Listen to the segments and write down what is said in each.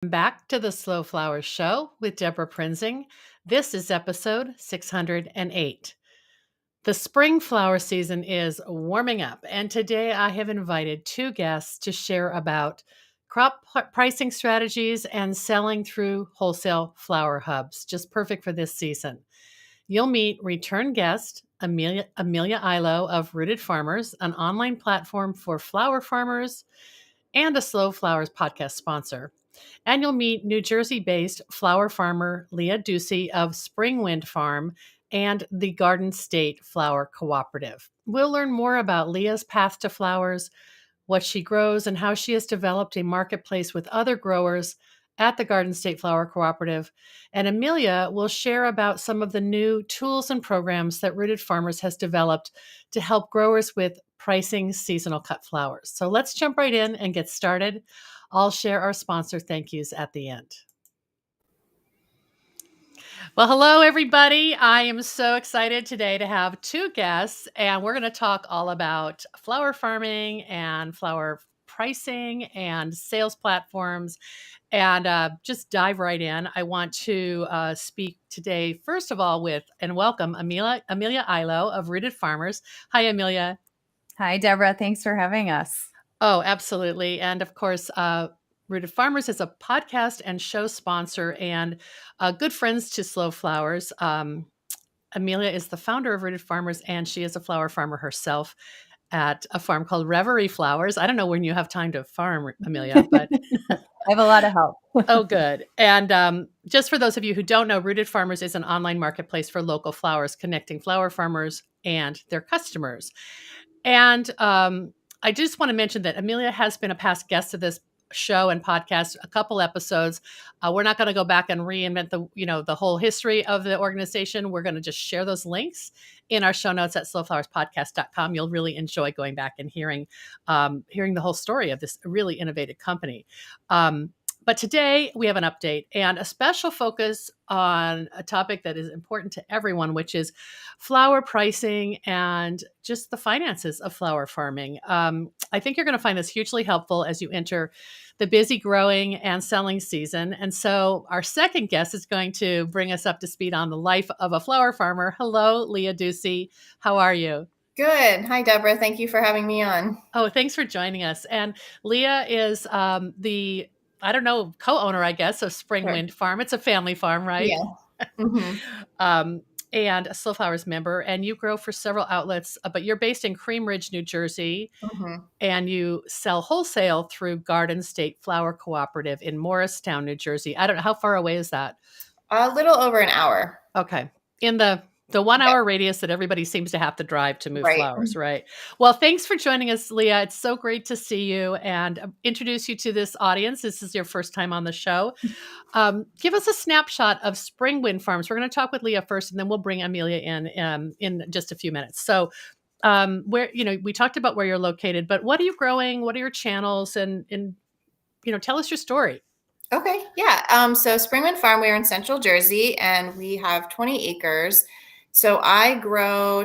Back to the Slow Flowers Show with Deborah Prinzing. This is episode 608. The spring flower season is warming up, and today I have invited two guests to share about pricing strategies and selling through wholesale flower hubs. Just perfect for this season. You'll meet return guest Amelia Ihlo of Rooted Farmers, an online platform for flower farmers and a Slow Flowers podcast sponsor. And you'll meet New Jersey-based flower farmer Leah Ducey of Springwind Farm and the Garden State Flower Cooperative. We'll learn more about Leah's path to flowers, what she grows, and how she has developed a marketplace with other growers at the Garden State Flower Cooperative. And Amelia will share about some of the new tools and programs that Rooted Farmers has developed to help growers with pricing seasonal cut flowers. So let's jump right in and get started. I'll share our sponsor thank yous at the end. Well, hello, everybody. I am so excited today to have two guests, and we're going to talk all about flower farming and flower pricing and sales platforms, and just dive right in. I want to speak today, first of all, with and welcome Amelia Ihlo of Rooted Farmers. Hi, Amelia. Hi, Deborah. Thanks for having us. Oh, absolutely. And of course, Rooted Farmers is a podcast and show sponsor and good friends to Slow Flowers. Amelia is the founder of Rooted Farmers, and she is a flower farmer herself at a farm called Reverie Flowers. I don't know when you have time to farm, Amelia, but I have a lot of help. Oh, good. And just for those of you who don't know, Rooted Farmers is an online marketplace for local flowers, connecting flower farmers and their customers. And I just want to mention that Amelia has been a past guest of this show and podcast, a couple episodes. We're not going to go back and reinvent the whole history of the organization. We're going to just share those links in our show notes at slowflowerspodcast.com. You'll really enjoy going back and hearing the whole story of this really innovative company. But today we have an update and a special focus on a topic that is important to everyone, which is flower pricing and just the finances of flower farming. I think you're going to find this hugely helpful as you enter the busy growing and selling season. And so our second guest is going to bring us up to speed on the life of a flower farmer. Hello, Leah Ducey. How are you? Good. Hi, Deborah. Thank you for having me on. Oh, thanks for joining us. And Leah is co-owner, I guess, of Springwind Farm. It's a family farm, right? Yeah. Mm-hmm. And a Slow Flowers member. And you grow for several outlets, but you're based in Cream Ridge, New Jersey. Mm-hmm. And you sell wholesale through Garden State Flower Cooperative in Morristown, New Jersey. I don't know, how far away is that? A little over an hour. Okay. In the 1 hour radius that everybody seems to have to drive to move flowers, right? Well, thanks for joining us, Leah. It's so great to see you and introduce you to this audience. This is your first time on the show. Give us a snapshot of Springwind Farms. We're going to talk with Leah first, and then we'll bring Amelia in just a few minutes. So we talked about where you're located, but what are you growing? What are your channels? And tell us your story. Okay. Yeah. So Springwind Farm, we're in Central Jersey, and we have 20 acres. So I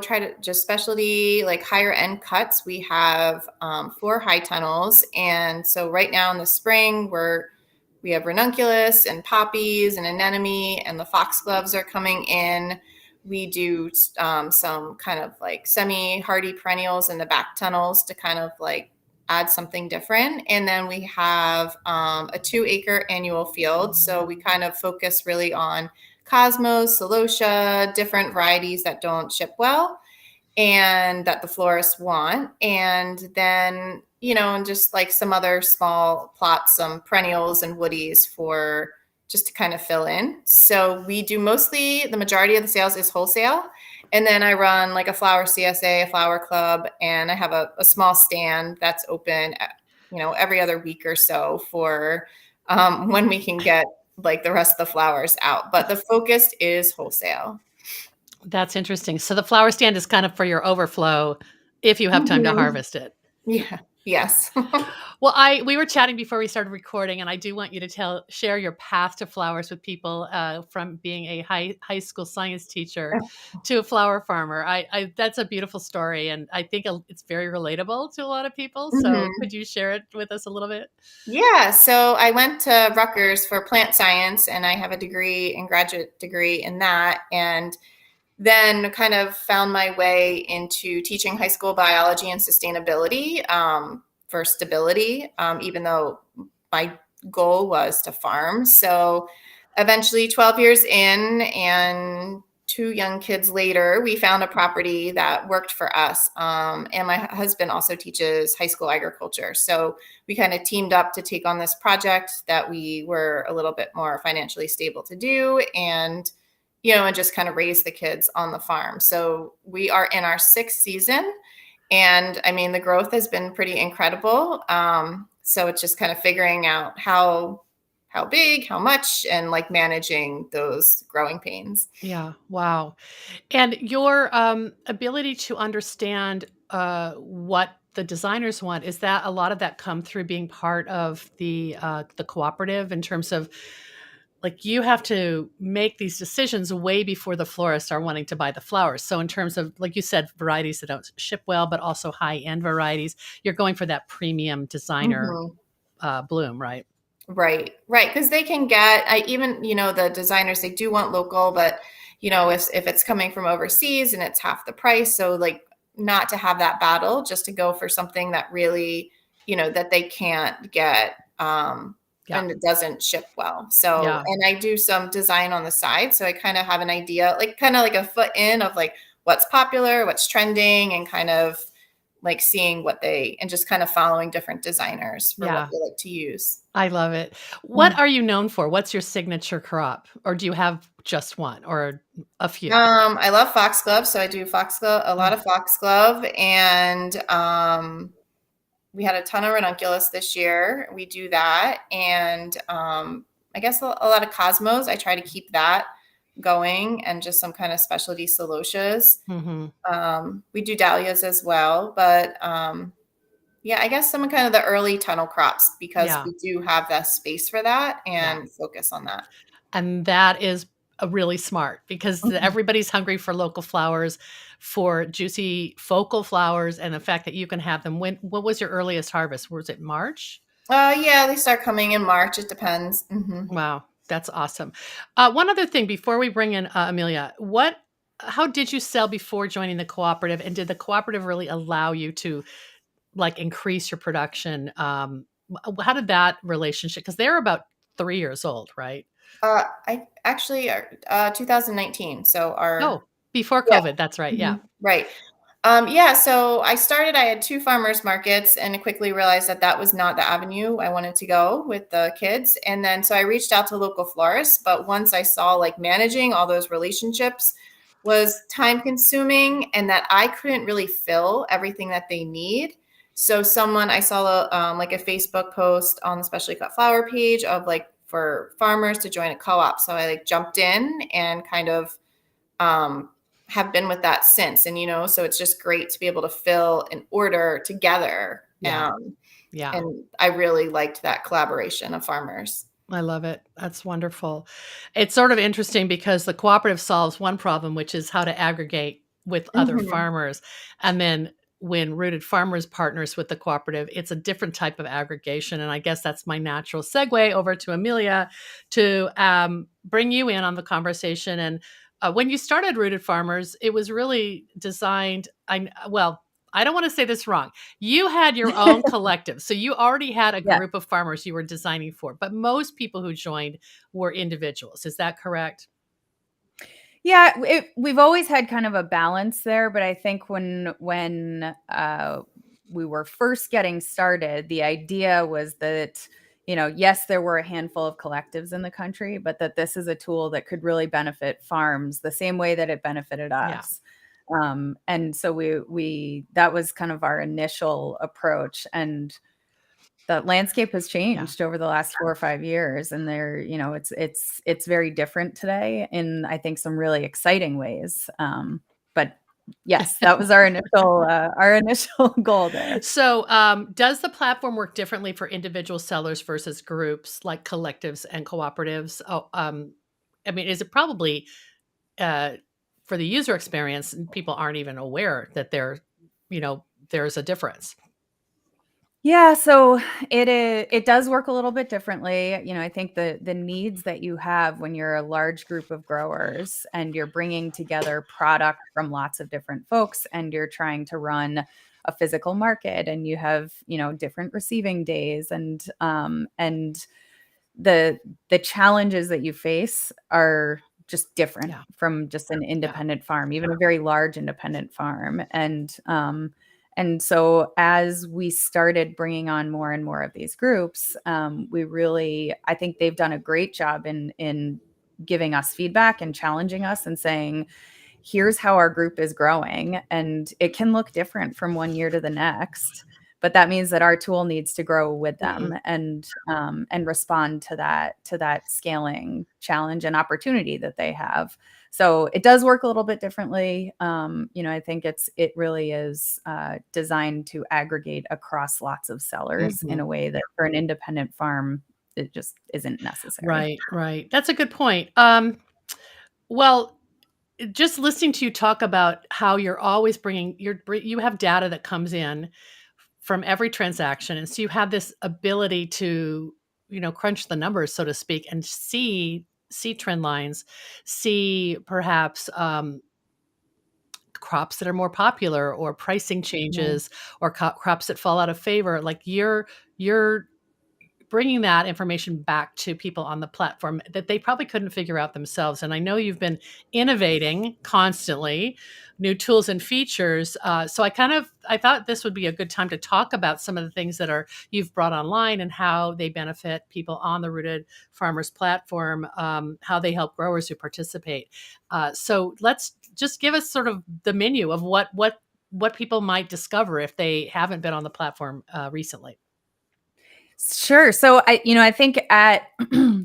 try to just specialty, like higher end cuts. We have 4 high tunnels. And so right now in the spring, we have ranunculus and poppies and anemone, and the foxgloves are coming in. We do some kind of like semi-hardy perennials in the back tunnels to kind of like add something different. And then we have a 2-acre annual field. So we kind of focus really on Cosmos, Celosia, different varieties that don't ship well and that the florists want. And then, and just like some other small plots, some perennials and woodies for just to kind of fill in. So we do the majority of the sales is wholesale. And then I run like a flower CSA, a flower club, and I have a small stand that's open, every other week or so for when we can get like the rest of the flowers out, but the focus is wholesale. That's interesting. So the flower stand is kind of for your overflow if you have time to harvest it. Yeah. Yes. Well, we were chatting before we started recording, and I do want you to share your path to flowers with people, from being a high school science teacher to a flower farmer. That's a beautiful story, and I think it's very relatable to a lot of people. So, Mhm. could you share it with us a little bit? Yeah, so I went to Rutgers for plant science, and I have a degree and graduate degree in that, and then kind of found my way into teaching high school biology and sustainability, for stability, even though my goal was to farm. So eventually, 12 years in and two young kids later, we found a property that worked for us. And my husband also teaches high school agriculture. So we kind of teamed up to take on this project that we were a little bit more financially stable to do. And just kind of raise the kids on the farm. So we are in our 6th season. And I mean, the growth has been pretty incredible. So it's just kind of figuring out how big, how much, and like managing those growing pains. Yeah. Wow. And your ability to understand what the designers want, is that a lot of that come through being part of the cooperative, in terms of, like, you have to make these decisions way before the florists are wanting to buy the flowers. So in terms of, like you said, varieties that don't ship well, but also high end varieties, you're going for that premium designer Mhm. bloom, right? Right, right. Because they can get, the designers, they do want local, but if it's coming from overseas and it's half the price, so like not to have that battle, just to go for something that really, that they can't get, Yeah. and it doesn't ship well. So, Yeah. and I do some design on the side, so I kind of have an idea, like kind of like a foot in of like what's popular, what's trending, and kind of like seeing and just kind of following different designers for what Yeah. they like to use. I love it. What are you known for? What's your signature crop? Or do you have just one or a few? I love foxglove, so I do foxglove, a lot Oh, of foxglove, and we had a ton of ranunculus this year. We do that, and I guess a lot of cosmos. I try to keep that going, and just some kind of specialty celotias. mhm. We do dahlias as well, but yeah, I guess some kind of the early tunnel crops, because Yeah. we do have the space for that Yeah. and focus on that. And that is really smart, because Mhm. everybody's hungry for local flowers, for juicy focal flowers, and the fact that you can have them. What was your earliest harvest? Was it March? Yeah, they start coming in March. It depends. Wow, that's awesome. One other thing before we bring in Amelia, how did you sell before joining the cooperative, and did the cooperative really allow you to, like, increase your production? How did that relationship? Because they're about 3 years old, right? I actually 2019. So Oh, before yeah, COVID. That's right. Yeah. right. Yeah, so I had two farmers markets, and I quickly realized that that was not the avenue I wanted to go with the kids. And then so I reached out to local florists, but once I saw like managing all those relationships was time consuming, and that I couldn't really fill everything that they need. So I saw like a Facebook post on the Specially Cut Flower page of like for farmers to join a co-op. So I like jumped in and kind of um, have been with that since. And, so it's just great to be able to fill an order together. Yeah. Yeah. And I really liked that collaboration of farmers. I love it. That's wonderful. It's sort of interesting because the cooperative solves one problem, which is how to aggregate with other Mhm. farmers. And then when Rooted Farmers partners with the cooperative, it's a different type of aggregation. And I guess that's my natural segue over to Amelia to bring you in on the conversation. And when you started Rooted Farmers, it was really designed. I don't want to say this wrong. You had your own collective. So you already had a Yeah. group of farmers you were designing for, but most people who joined were individuals. Is that correct? Yeah, we've always had kind of a balance there, but I think when we were first getting started, the idea was that, yes, there were a handful of collectives in the country, but that this is a tool that could really benefit farms the same way that it benefited Yeah. us. And so we that was kind of our initial approach, and the landscape has Yeah. changed over the last 4 or 5 years, and it's very different today in, I think, some really exciting ways. But Yes, that was our initial goal there. So, does the platform work differently for individual sellers versus groups like collectives and cooperatives? Oh, I mean, is it probably uh, for the user experience, people aren't even aware that there's a difference. Yeah, so it does work a little bit differently. I think the needs that you have when you're a large group of growers and you're bringing together product from lots of different folks and you're trying to run a physical market and you have, different receiving days and the challenges that you face are just different Yeah. from just an independent farm, even a very large independent farm. And so as we started bringing on more and more of these groups, I think they've done a great job in giving us feedback and challenging us and saying, here's how our group is growing. And it can look different from one year to the next, but that means that our tool needs to grow with them and respond to that scaling challenge and opportunity that they have. So it does work a little bit differently. I think it really is designed to aggregate across lots of sellers in a way that for an independent farm, it just isn't necessary. Right. That's a good point. Well, just listening to you talk about how you're always you have data that comes in from every transaction, and so you have this ability to crunch the numbers, so to speak, and see trend lines, see perhaps crops that are more popular or pricing changes or crops that fall out of favor. Like you're bringing that information back to people on the platform that they probably couldn't figure out themselves. And I know you've been innovating constantly, new tools and features. So I thought this would be a good time to talk about some of the things that you've brought online and how they benefit people on the Rooted Farmers platform, how they help growers who participate. So let's just give us sort of the menu of what people might discover if they haven't been on the platform recently. Sure. So I think at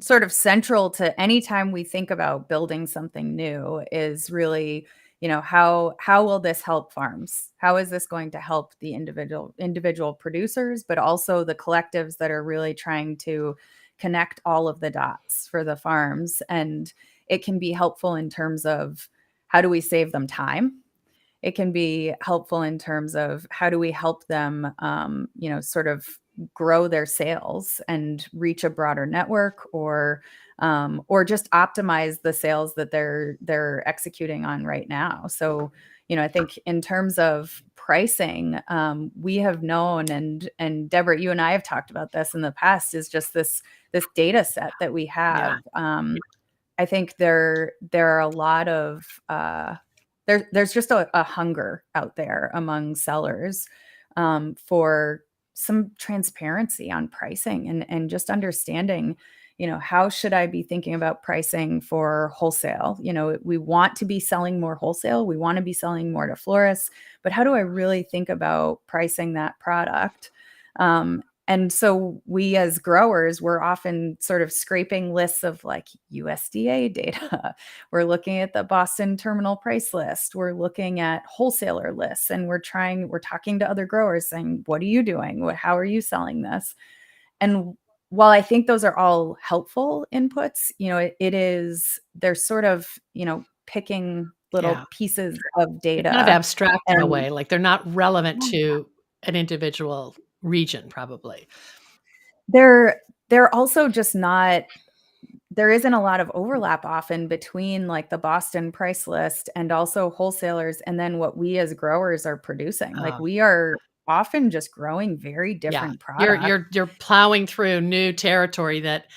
sort of central to any time we think about building something new is really, how will this help farms? How is this going to help the individual producers, but also the collectives that are really trying to connect all of the dots for the farms? And it can be helpful in terms of how do we save them time? It can be helpful in terms of how do we help them, sort of grow their sales and reach a broader network, or just optimize the sales that they're executing on right now. So, I think in terms of pricing, we have known, and Deborah, you and I have talked about this in the past, is just this data set that we have. I think there are a lot of there's just a hunger out there among sellers for some transparency on pricing and just understanding, how should I be thinking about pricing for wholesale? We want to be selling more wholesale. We want to be selling more to florists, but how do I really think about pricing that product? And so we as growers, we're often sort of scraping lists of like USDA data. We're looking at the Boston terminal price list. We're looking at wholesaler lists, and we're talking to other growers saying, what are you doing? How are you selling this? And while I think those are all helpful inputs, they're sort of, picking little pieces of data. Kind of abstract in a way, like they're not relevant to an individual region, probably. They're also just not, there isn't a lot of overlap often between like the Boston price list and also wholesalers and then what we as growers are producing. Like we are often just growing very different products. You're plowing through new territory that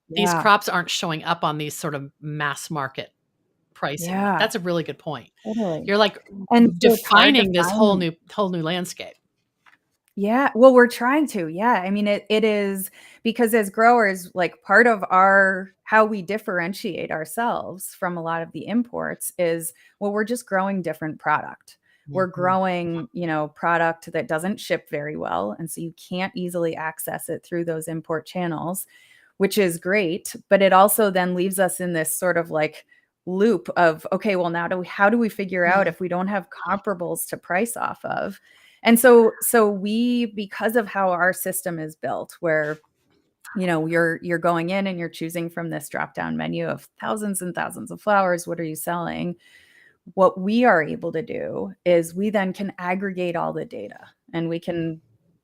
these crops aren't showing up on these sort of mass market pricing. That's a really good point. Totally. You're like And defining this whole new landscape. Yeah. Well, we're trying to. Yeah. I mean, it is because as growers, like part of how we differentiate ourselves from a lot of the imports is, well, we're just growing different product. We're growing, product that doesn't ship very well. And so you can't easily access it through those import channels, which is great. But it also then leaves us in this sort of like loop of, okay, well, now how do we figure out if we don't have comparables to price off of? And so we, because of how our system is built, where you're going in and you're choosing from this drop down menu of thousands and thousands of flowers, what are you selling? What we are able to do is we then can aggregate all the data, and we can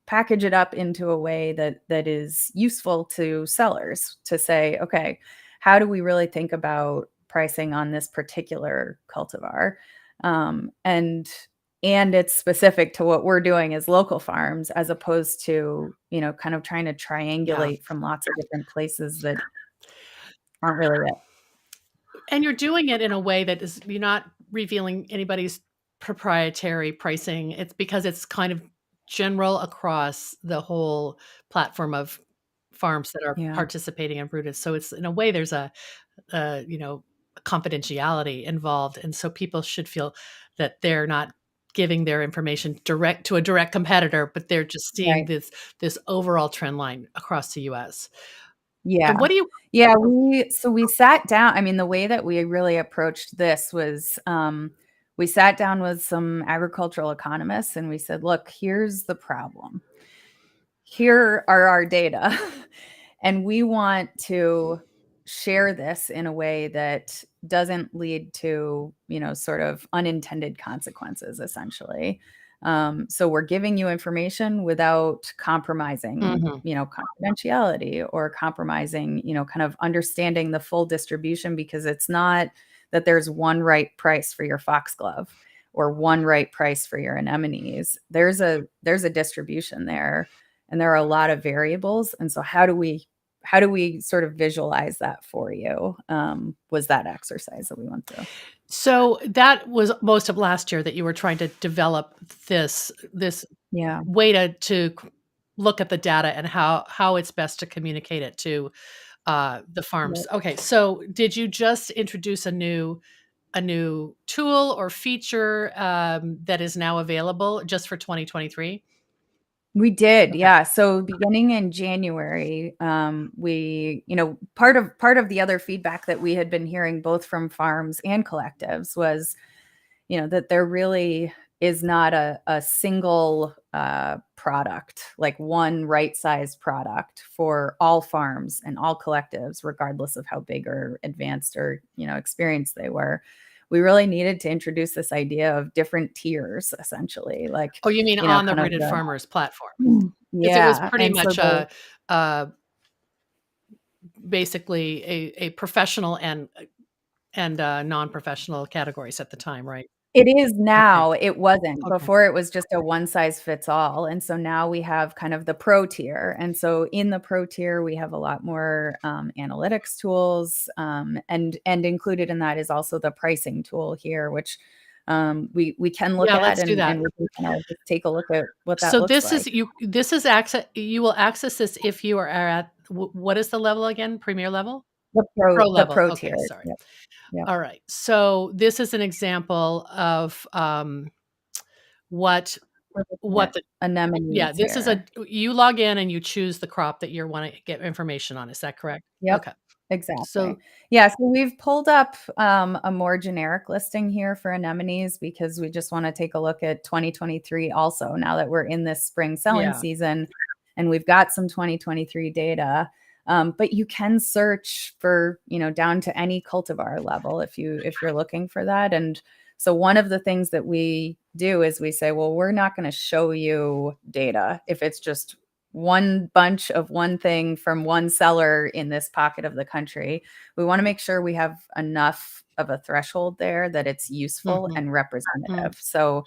package it up into a way that is useful to sellers to say, okay, how do we really think about pricing on this particular cultivar? And it's specific to what we're doing as local farms, as opposed to, kind of trying to triangulate from lots of different places that aren't really it. And you're doing it in a way that is, you're not revealing anybody's proprietary pricing. It's because it's kind of general across the whole platform of farms that are Yeah. participating in Brutus. So it's, in a way, there's a confidentiality involved. And so people should feel that they're not giving their information direct to a direct competitor, but they're just seeing Right. this overall trend line across the US. Yeah. And what do you Yeah, we sat down. I mean, the way that we really approached this was, we sat down with some agricultural economists and we said, look, here's the problem. Here are our data. And we want to share this in a way that doesn't lead to, sort of unintended consequences, essentially. So we're giving you information without compromising, Mhm. confidentiality, or compromising, kind of understanding the full distribution, because it's not that there's one right price for your foxglove or one right price for your anemones. There's a distribution there, and there are a lot of variables. And so how do we sort of visualize that for you? Was that exercise that we went through. So that was most of last year that you were trying to develop this Yeah. way to look at the data and how it's best to communicate it to the farms. Yep. Okay, so did you just introduce a new tool or feature that is now available just for 2023? We did, Okay. yeah. So beginning in January, we, part of the other feedback that we had been hearing both from farms and collectives was, that there really is not a single product, like one right size product for all farms and all collectives, regardless of how big or advanced or, experienced they were. We really needed to introduce this idea of different tiers, essentially, like, Oh, you mean on the kind of Rooted Farmers platform? Because it was yeah. pretty And so much a basically a professional and non-professional categories at the time, right? it is Okay. now. It wasn't. Okay. Before, it was just a one size fits all. And so now we have kind of the pro tier. And so in the pro tier, we have a lot more analytics tools. And included in that is also the pricing tool here, which we can look Yeah, at, let's do that. and we can kind of just take a look at what that So looks this like. is access, you will access this if you are at what is the level again? Premier level? Pro The level. pro Okay, tier. sorry. Yep. Yep. All right. So this is an example of what We're looking what at the yeah, anemones this is here. you log in and you choose the crop that you want to get information on. Is that correct? Yep, Okay. exactly. So Yeah, so we've pulled up a more generic listing here for anemones, because we just want to take a look at 2023 also, now that we're in this spring selling yeah. season and we've got some 2023 data. But you can search for, down to any cultivar level if you're looking for that. And so one of the things that we do is we say, well, we're not going to show you data if it's just one bunch of one thing from one seller in this pocket of the country. We want to make sure we have enough of a threshold there that it's useful Mhm. and representative. Mm. So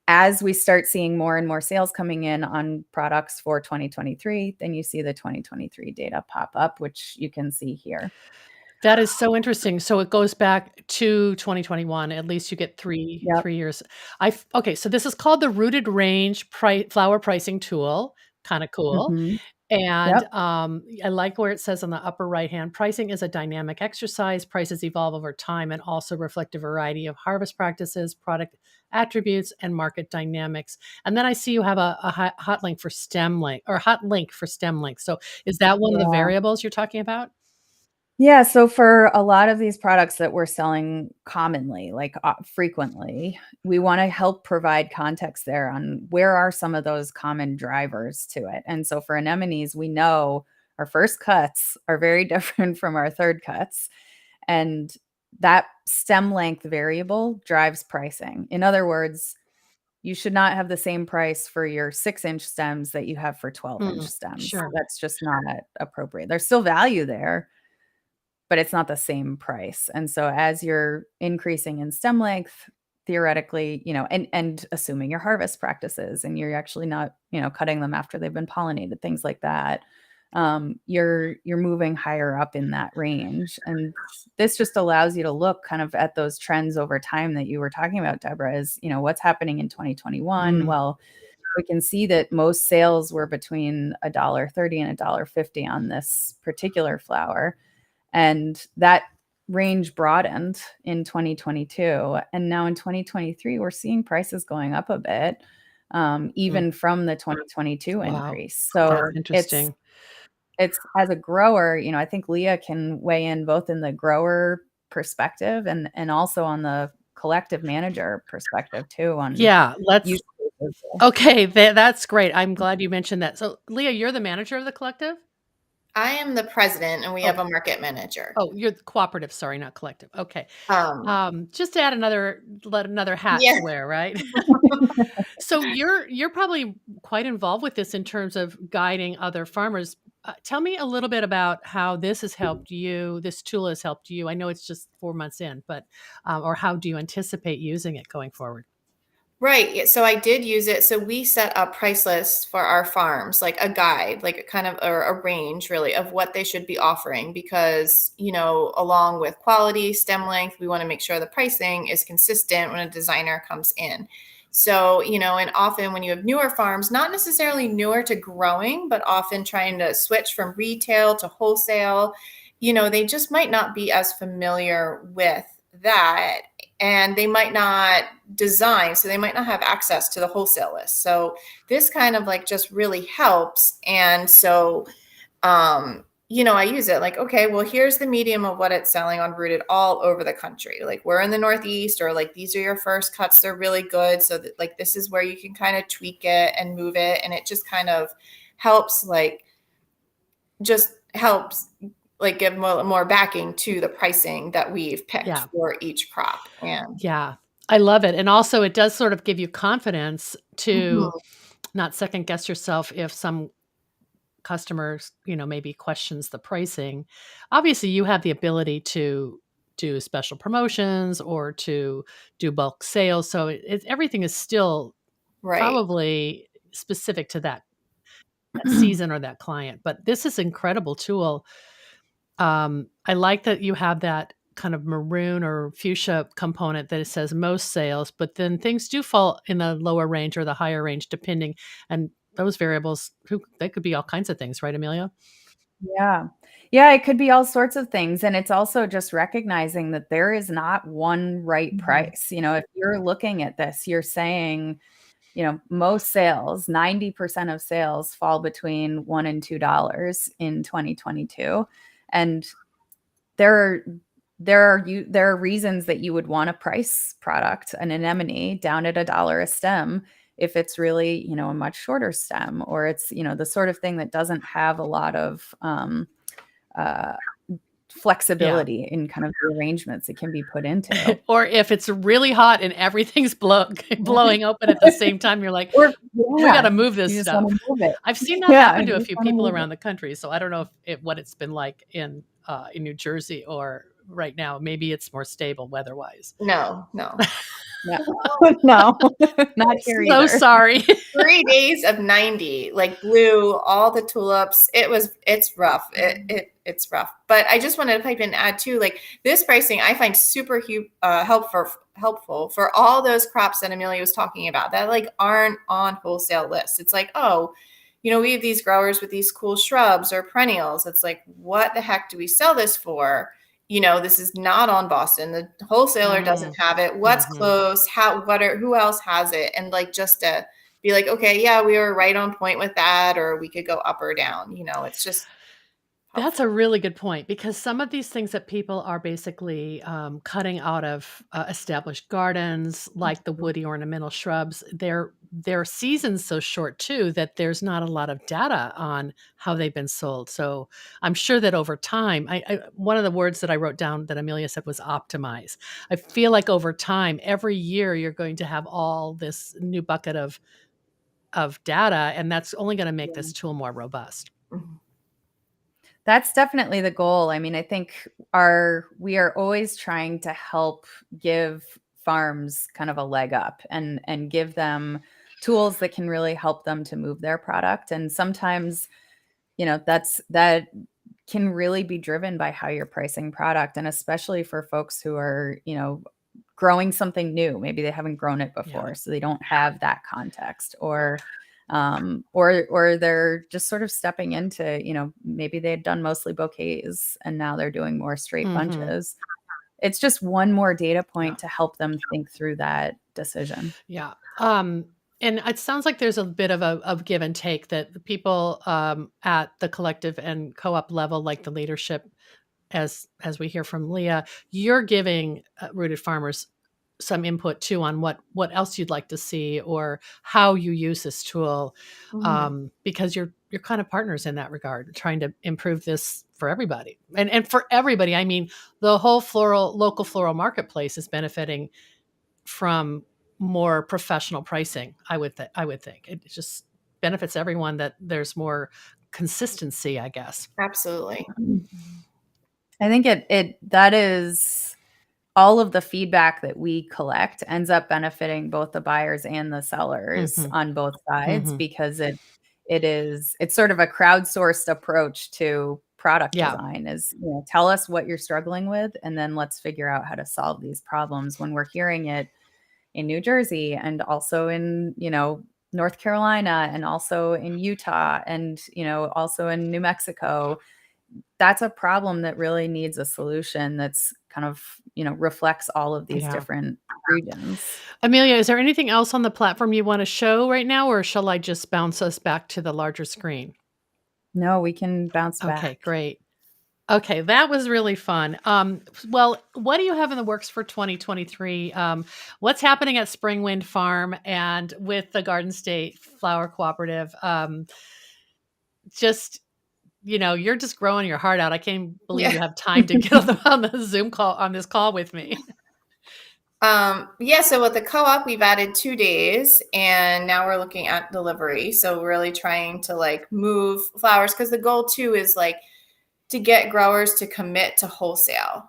as we start seeing more and more sales coming in on products for 2023, then you see the 2023 data pop up, which you can see here. That is so interesting. So it goes back to 2021. At least you get Yep. 3 years. Okay, so this is called the Rooted Range Flower Pricing Tool. Kind of cool. Hmm. And Yep. I like where it says on the upper right hand, pricing is a dynamic exercise. Prices evolve over time and also reflect a variety of harvest practices, product attributes, and market dynamics. And then I see you have a hot link for stem link or hot link for stem link. So is that one of the Yeah. variables you're talking about? Yeah, so for a lot of these products that we're selling commonly, like frequently, we want to help provide context there on where are some of those common drivers to it. And so for anemones, we know our first cuts are very different from our third cuts. And that stem length variable drives pricing. In other words, you should not have the same price for your 6-inch stems that you have for 12-inch stems. Sure. That's just not appropriate. There's still value there, but it's not the same price. And so as you're increasing in stem length, theoretically, and assuming your harvest practices and you're actually not, cutting them after they've been pollinated, things like that, you're moving higher up in that range. And this just allows you to look kind of at those trends over time that you were talking about, Deborah, is, what's happening in 2021. Well, we can see that most sales were between $1.30 and $1.50 on this particular flower. And that range broadened in 2022. And now in 2023, we're seeing prices going up a bit, even from the 2022 increase. So That's interesting. it's as a grower, I think Leah can weigh in both in the grower perspective and also on the collective manager perspective too. Okay, that's great. I'm glad you mentioned that. So, Leah, you're the manager of the collective? I am the president, and we have a market manager. Oh, you're the cooperative. Sorry, not collective. Okay. Just to add another hat to wear, right? So you're probably quite involved with this in terms of guiding other farmers. Tell me a little bit about how this has helped you. This tool has helped you. I know it's just 4 months in, but or how do you anticipate using it going forward? Right. So I did use it. So we set a price list for our farms, like a guide, like a kind of or a range really of what they should be offering because, along with quality, stem length, we want to make sure the pricing is consistent when a designer comes in. So, and often when you have newer farms, not necessarily newer to growing, but often trying to switch from retail to wholesale, they just might not be as familiar with that and they might not design, so they might not have access to the wholesale list. So this kind of like just really helps. And so, I use it like, okay, well, here's the medium of what it's selling on Rooted all over the country. Like we're in the Northeast, or like these are your first cuts. They're really good. So that like this is where you can kind of tweak it and move it. And it just kind of helps like give more backing to the pricing that we've picked for each crop. And I love it. And also it does sort of give you confidence to not second guess yourself if some customers, maybe questions the pricing. Obviously you have the ability to do special promotions or to do bulk sales. So everything is still probably specific to that season or that client. But this is an incredible tool. I like that you have that kind of maroon or fuchsia component that it says most sales, but then things do fall in the lower range or the higher range depending. And those variables, they could be all kinds of things, right, Amelia? Yeah. Yeah, it could be all sorts of things. And it's also just recognizing that there is not one right price. If you're looking at this, you're saying, most sales, 90% of sales fall between $1 and $2 in 2022. And there are reasons that you would want to price product, an anemone, down at $1 a stem if it's really, a much shorter stem, or it's, the sort of thing that doesn't have a lot of flexibility in kind of the arrangements it can be put into. Or if it's really hot and everything's blowing open at the same time, you're like, we got to move this stuff. I've seen that happen to a few people around the country. So I don't know what it's been like in New Jersey or right now. Maybe it's more stable weather-wise. No. No, not here either. So sorry. 3 days of 90, like blew all the tulips. It's rough. It's rough. But I just wanted to pipe in and add too, like this pricing I find super helpful for all those crops that Amelia was talking about that like aren't on wholesale lists. It's like, oh, we have these growers with these cool shrubs or perennials. It's like, what the heck do we sell this for? This is not on Boston. The wholesaler doesn't have it. What's close? Who else has it? And like, just to be like, okay, yeah, we were right on point with that, or we could go up or down, it's just That's a really good point, because some of these things that people are basically cutting out of established gardens, like the woody ornamental shrubs, their season's so short too that there's not a lot of data on how they've been sold. So I'm sure that over time, one of the words that I wrote down that Amelia said was optimize. I feel like over time, every year you're going to have all this new bucket of data, and that's only going to make this tool more robust. Mhm. That's definitely the goal. I mean, I think we are always trying to help give farms kind of a leg up and give them tools that can really help them to move their product. And sometimes, that can really be driven by how you're pricing product, and especially for folks who are, growing something new. Maybe they haven't grown it before, so they don't have that context, or they're just sort of stepping into, maybe they had done mostly bouquets and now they're doing more straight bunches. It's just one more data point to help them think through that decision. Yeah. And it sounds like there's a bit of a give and take, that the people at the collective and co-op level, like the leadership, as we hear from Leah, you're giving Rooted Farmers some input too on what else you'd like to see or how you use this tool, because you're kind of partners in that regard, trying to improve this for everybody. And for everybody, I mean, the whole local floral marketplace is benefiting from more professional pricing. I would think it just benefits everyone that there's more consistency, I guess. Absolutely. I think that is all of the feedback that we collect ends up benefiting both the buyers and the sellers on both sides, because it's sort of a crowdsourced approach to product design. Is, tell us what you're struggling with, and then let's figure out how to solve these problems. When we're hearing it in New Jersey, and also in, North Carolina, and also in Utah, and, also in New Mexico, that's a problem that really needs a solution that's kind of, reflects all of these different regions. Amelia, is there anything else on the platform you want to show right now, or shall I just bounce us back to the larger screen? No, we can bounce back. Okay, great. Okay, that was really fun. Well, what do you have in the works for 2023? What's happening at Spring Wind Farm and with the Garden State Flower Cooperative? You're just growing your heart out. I can't believe you have time to get on the Zoom call, on this call with me. So with the co-op, we've added 2 days, and now we're looking at delivery. So we're really trying to move flowers, because the goal too is to get growers to commit to wholesale,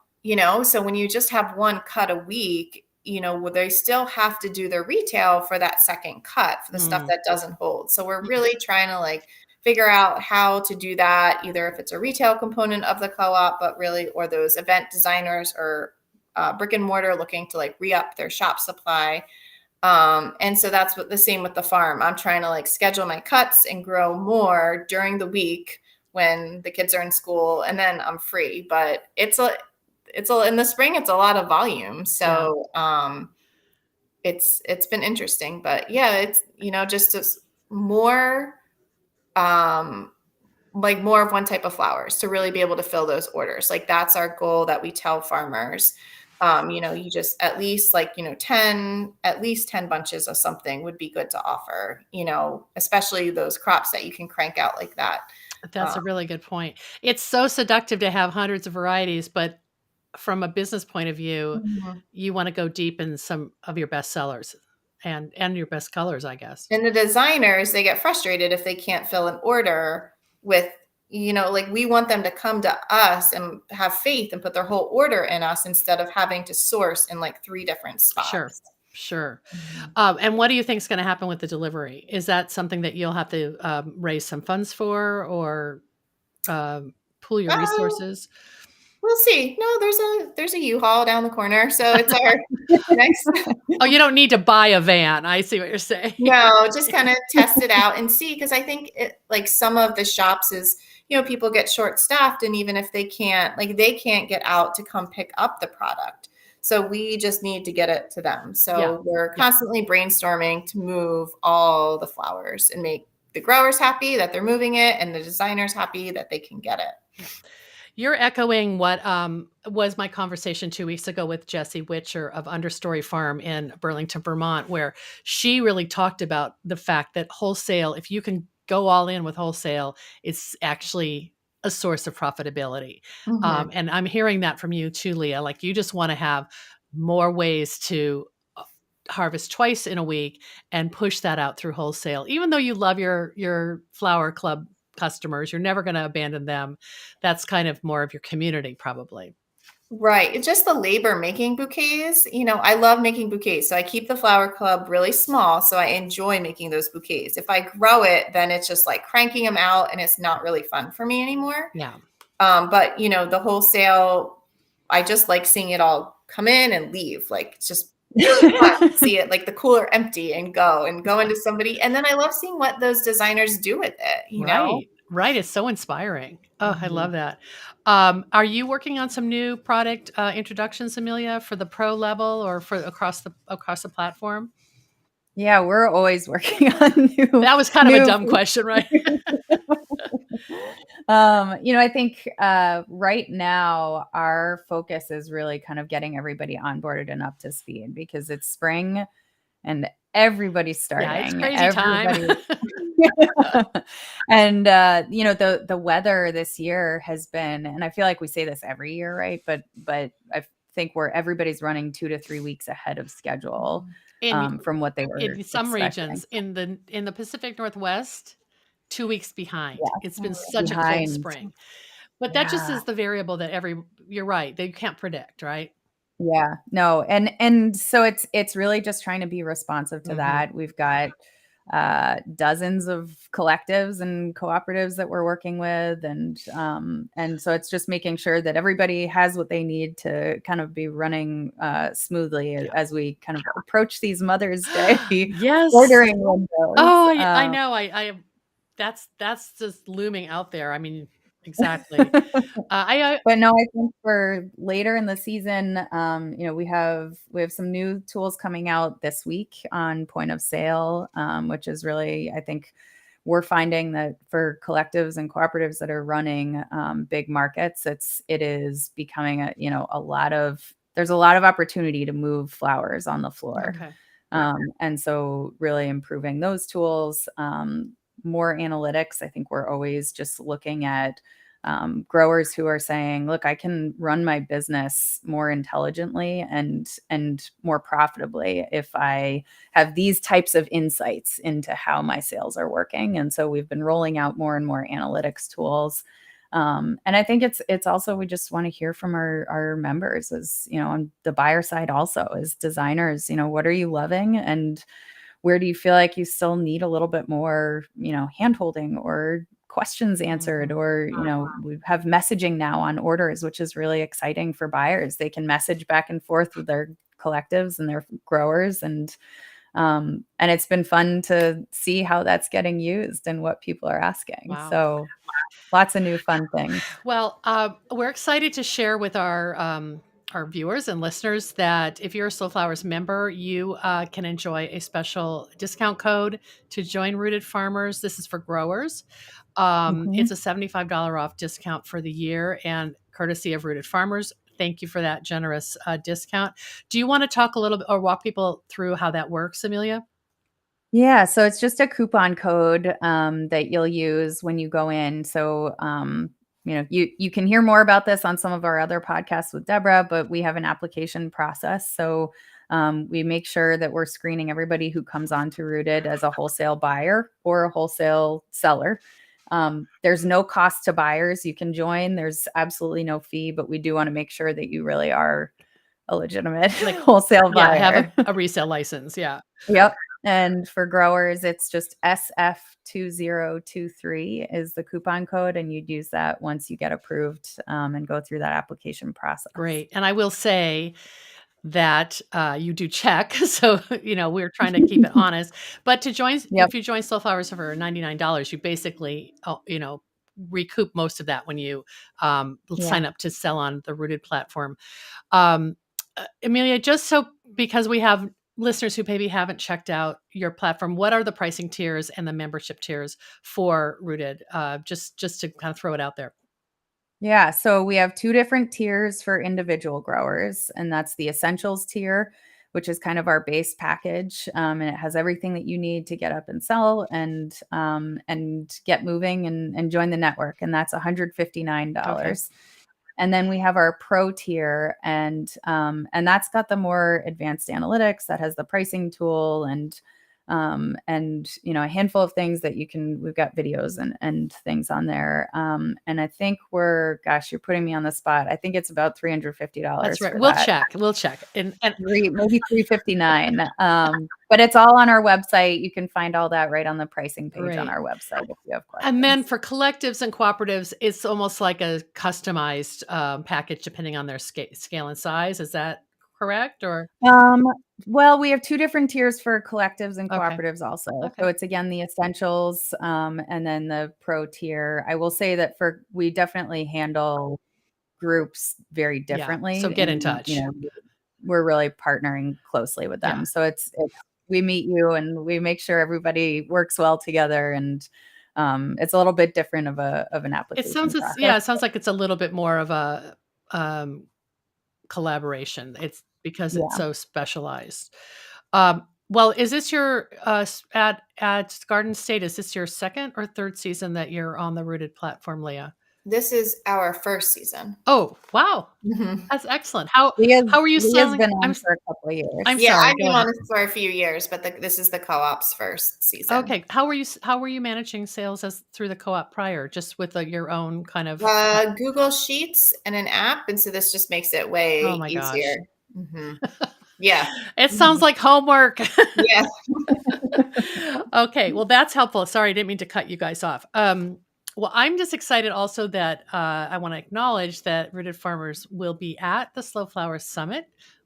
so when you just have one cut a week, they still have to do their retail for that second cut for the stuff that doesn't hold. So we're really trying to figure out how to do that, either if it's a retail component of the co-op, or those event designers or brick and mortar looking to re-up their shop supply. And so that's the same with the farm. I'm trying to schedule my cuts and grow more during the week when the kids are in school, and then I'm free. But in the spring, it's a lot of volume. So it's been interesting, but it's, just more, more of one type of flowers to really be able to fill those orders. That's our goal that we tell farmers. You just at least 10 bunches of something would be good to offer, especially those crops that you can crank out like that. That's a really good point. It's so seductive to have hundreds of varieties, but from a business point of view, you want to go deep in some of your best sellers and your best colors, I guess. And the designers, they get frustrated if they can't fill an order with, we want them to come to us and have faith and put their whole order in us, instead of having to source in 3 different spots. Sure. And what do you think is going to happen with the delivery? Is that something that you'll have to raise some funds for, or pool your resources? We'll see. No, there's a U-Haul down the corner, so it's our next. Oh, you don't need to buy a van. I see what you're saying. No, just kind of test it out and see, because I think some of the shops is, people get short-staffed, and even if they can't get out to come pick up the product. So we just need to get it to them. So we're constantly brainstorming to move all the flowers and make the growers happy that they're moving it, and the designers happy that they can get it. You're echoing what was my conversation 2 weeks ago with Jessie Witcher of Understory Farm in Burlington, Vermont, where she really talked about the fact that wholesale, if you can go all in with wholesale, it's actually a source of profitability. Mhm. And I'm hearing that from you too, Leah. Like you just want to have more ways to harvest twice in a week and push that out through wholesale. Even though you love your flower club customers, you're never going to abandon them. That's kind of more of your community, probably. Right. It's just the labor making bouquets. I love making bouquets. So I keep the flower club really small. So I enjoy making those bouquets. If I grow it, then it's just like cranking them out and it's not really fun for me anymore. Yeah. But the wholesale, I just like seeing it all come in and leave. Like it's just fun to see it, like the cooler empty and go into somebody. And then I love seeing what those designers do with it. Right. Right. It's so inspiring. Oh, I Mhm. love that. Are you working on some new product introductions, Amelia, for the pro level or for across the platform? Yeah, we're always working on That was kind of a dumb question, right? I think right now our focus is really kind of getting everybody onboarded and up to speed because it's spring and everybody's Yeah, it's starting. crazy time. And the weather this year has been, and I feel like we say this every year, right? But I think where everybody's running 2 to 3 weeks ahead of schedule In from what they were in some expecting. regions in the Pacific Northwest, 2 weeks behind. Yeah, It's been such a cold behind. spring. But that just Yeah. is the variable that you're right, they can't predict, right? Yeah, no, and so it's really just trying to be responsive to Mhm. that. We've got dozens of collectives and cooperatives that we're working with, and so it's just making sure that everybody has what they need to kind of be running smoothly Yeah. as we kind of approach these Mother's Day Yes. ordering windows. Oh, I know, I that's just looming out there, I mean, exactly. I But no, I think for later in the season, we have some new tools coming out this week on point of sale, which is really, I think, we're finding that for collectives and cooperatives that are running big markets, it is becoming there's a lot of opportunity to move flowers on the floor, Okay. and so really improving those tools, more analytics. I think we're always just looking at growers who are saying, look, I can run my business more intelligently and more profitably if I have these types of insights into how my sales are working. And so we've been rolling out more and more analytics tools. And I think it's also, we just want to hear from our members, as on the buyer side, also as designers, what are you loving, and where do you feel like you still need a little bit more, hand holding or questions answered, Mhm. or we have messaging now on orders, which is really exciting for buyers. They can message back and forth with their collectives and their growers, and it's been fun to see how that's getting used and what people are asking. Wow. So lots of new fun things. Well, we're excited to share with our viewers and listeners that if you're a Slow Flowers member, you can enjoy a special discount code to join Rooted Farmers. This is for growers. Mhm. It's a $75 off discount for the year, and courtesy of Rooted Farmers. Thank you for that generous discount. Do you want to talk a little bit or walk people through how that works, Amelia? Yeah, so it's just a coupon code that you'll use when you go in. So you can hear more about this on some of our other podcasts with Deborah, but we have an application process. So we make sure that we're screening everybody who comes onto Rooted as a wholesale buyer or a wholesale seller. There's no cost to buyers. You can join. There's absolutely no fee, but we do want to make sure that you really are a legitimate Like, wholesale yeah, have buyer. a resale license. Yeah. Yep. And for growers, it's just SF2023 is the coupon code, and you'd use that once you get approved and go through that application process. Great. And I will say that you do check. So, we're trying to keep it honest. But Yep. if you join Slow Flowers for $99, you basically, recoup most of that when you Yeah. sign up to sell on the Rooted platform. Amelia, just so because we have listeners who maybe haven't checked out your platform, what are the pricing tiers and the membership tiers for Rooted? Just to kind of throw it out there. Yeah, so we have two different tiers for individual growers, and that's the essentials tier, which is kind of our base package, and it has everything that you need to get up and sell and get moving and join the network, and that's Okay. $159. And then we have our pro tier, and that's got the more advanced analytics that has the pricing tool and a handful of things that we've got videos and things on there. And I think you're putting me on the spot. I think it's about $350 That's right. for We'll that. check. We'll check. And Maybe 359. But it's all on our website. You can find all that right on the pricing page on Great. our website if you have And then questions. for collectives and cooperatives, it's almost like a customized package depending on their scale and size. Is that correct? Or Well, we have two different tiers for collectives and okay. cooperatives also. Okay. So it's again the essentials, and then the pro tier. I will say that we definitely handle groups very Yeah. differently, So get in and touch. we're really partnering closely with them. Yeah. So we meet you and we make sure everybody works well together, and it's a little bit different of an application process. It sounds like it's a little bit more of a collaboration. It's because it's Yeah. so specialized. Well, is this your at Garden State? Is this your second or third season that you're on the Rooted platform, Leah? This is our first season. Oh, wow. Mhm. That's excellent. How are you Leah's selling? been on for a couple of years. I'm Yeah, sorry. I've Go been ahead. on this for a few years, but this is the co-op's first season. Okay. How were you managing sales through the co-op prior, just with your own kind of Google Sheets and an app, and so this just makes it way oh my gosh. easier. Hmm. Yeah. It sounds like homework. Yeah. Okay, well, that's helpful. Sorry, I didn't mean to cut you guys off. Well, I'm just excited also that I want to acknowledge that Rooted Farmers will be at the Slow Flower Summit,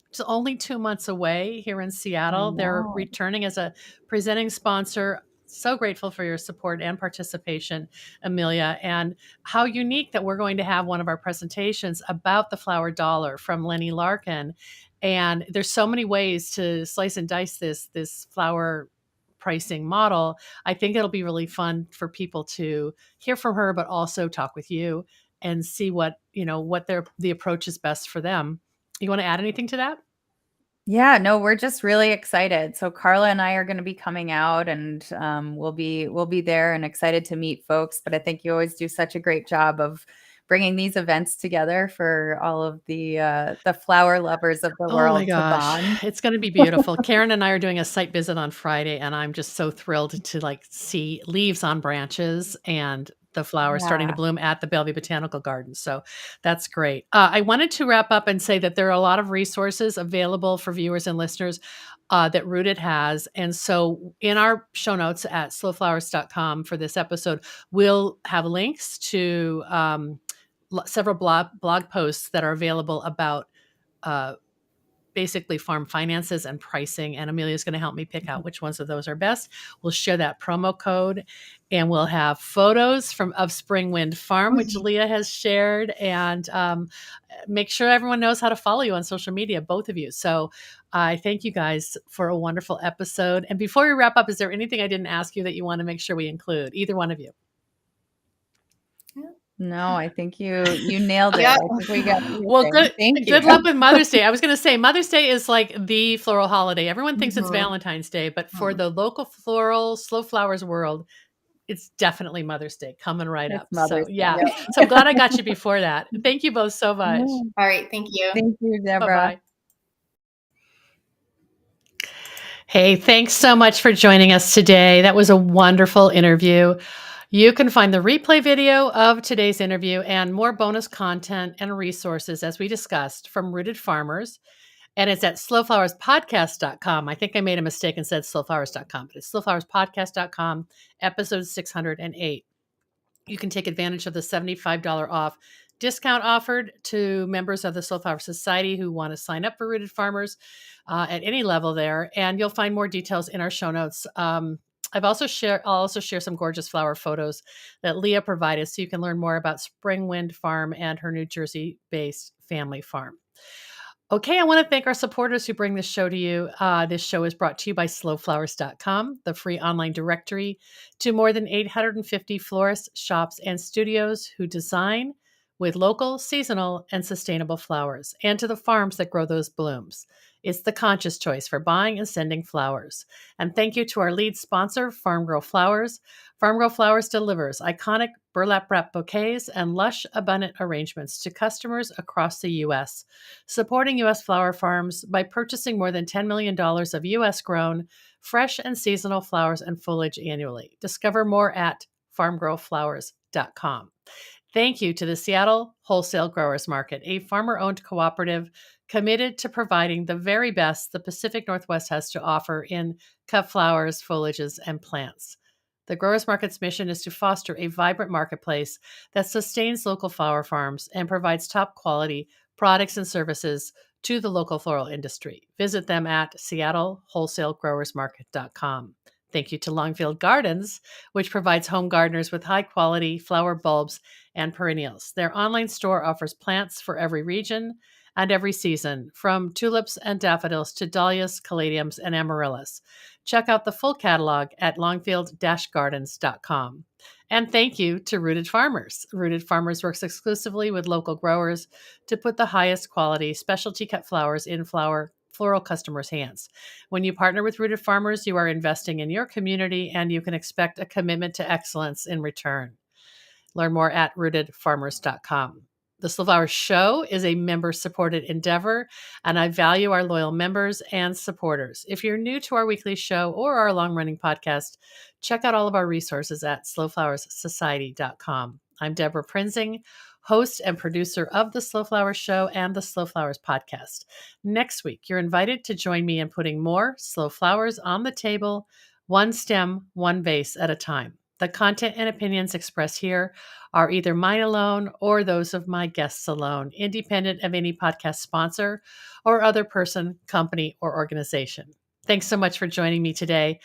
which is only 2 months away here in Seattle. They're know. returning as a presenting sponsor. So grateful for your support and participation, Amelia, and how unique that we're going to have one of our presentations about the flower dollar from Lenny Larkin. And there's so many ways to slice and dice this flower pricing model. I think it'll be really fun for people to hear from her, but also talk with you and see what the approach is best for them. You want to add anything to that? Yeah, no, we're just really excited. So Carla and I are going to be coming out, and we'll be there and excited to meet folks. But I think you always do such a great job of bringing these events together for all of the flower lovers of the Oh my world to gosh, bond. it's going to be beautiful. Karen and I are doing a site visit on Friday, and I'm just so thrilled to see leaves on branches and the flowers starting to Yeah. bloom at the Bellevue Botanical Garden. So that's great. I wanted to wrap up and say that there are a lot of resources available for viewers and listeners that Rooted has. And so in our show notes at slowflowers.com for this episode, we'll have links to several blog posts that are available about basically farm finances and pricing. And Amelia's going to help me pick out which ones of those are best. We'll share that promo code, and we'll have photos of Spring Wind Farm, which Leah has shared, and make sure everyone knows how to follow you on social media, both of you. So I thank you guys for a wonderful episode. And before we wrap up, is there anything I didn't ask you that you want to make sure we include? Either one of you. No, I think you nailed it. Yeah. I think we got Well, everything. Thank you. good luck with Mother's Day. I was going to say Mother's Day is like the floral holiday. Everyone thinks it's Mhm. Valentine's Day, but for the local floral slow flowers world, it's definitely Mother's Day coming right It's up. Mother's So Day. yeah, Yep. so I'm glad I got you before that. Thank you both so much. Yeah. All right. Thank you. Thank you, Deborah. Bye-bye. Hey, thanks so much for joining us today. That was a wonderful interview. You can find the replay video of today's interview and more bonus content and resources, as we discussed, from Rooted Farmers. And it's at slowflowerspodcast.com. I think I made a mistake and said slowflowers.com, but it's slowflowerspodcast.com, episode 608. You can take advantage of the $75 off discount offered to members of the Slow Flower Society who want to sign up for Rooted Farmers at any level there. And you'll find more details in our show notes. I'll also share some gorgeous flower photos that Leah provided so you can learn more about Spring Wind Farm and her New Jersey-based family farm. Okay, I want to thank our supporters who bring this show to you. This show is brought to you by slowflowers.com, the free online directory to more than 850 florists, shops, and studios who design with local, seasonal, and sustainable flowers, and to the farms that grow those blooms. It's the conscious choice for buying and sending flowers. And thank you to our lead sponsor, Farm Girl Flowers. Farm Girl Flowers delivers iconic burlap wrap bouquets and lush, abundant arrangements to customers across the U.S., supporting U.S. flower farms by purchasing more than $10 million of U.S. grown, fresh and seasonal flowers and foliage annually. Discover more at farmgirlflowers.com. Thank you to the Seattle Wholesale Growers Market, a farmer-owned cooperative committed to providing the very best the Pacific Northwest has to offer in cut flowers, foliages, and plants. The Growers Market's mission is to foster a vibrant marketplace that sustains local flower farms and provides top-quality products and services to the local floral industry. Visit them at seattlewholesalegrowersmarket.com. Thank you to Longfield Gardens, which provides home gardeners with high-quality flower bulbs and perennials. Their online store offers plants for every region and every season, from tulips and daffodils to dahlias, caladiums, and amaryllis. Check out the full catalog at longfield-gardens.com. And thank you to Rooted Farmers. Rooted Farmers works exclusively with local growers to put the highest quality specialty cut flowers in floral customers' hands. When you partner with Rooted Farmers, you are investing in your community, and you can expect a commitment to excellence in return. Learn more at rootedfarmers.com. The Slow Flowers Show is a member-supported endeavor, and I value our loyal members and supporters. If you're new to our weekly show or our long-running podcast, check out all of our resources at slowflowerssociety.com. I'm Deborah Prinzing, host and producer of The Slow Flowers Show and The Slow Flowers Podcast. Next week, you're invited to join me in putting more slow flowers on the table, one stem, one vase at a time. The content and opinions expressed here are either mine alone or those of my guests alone, independent of any podcast sponsor or other person, company, or organization. Thanks so much for joining me today.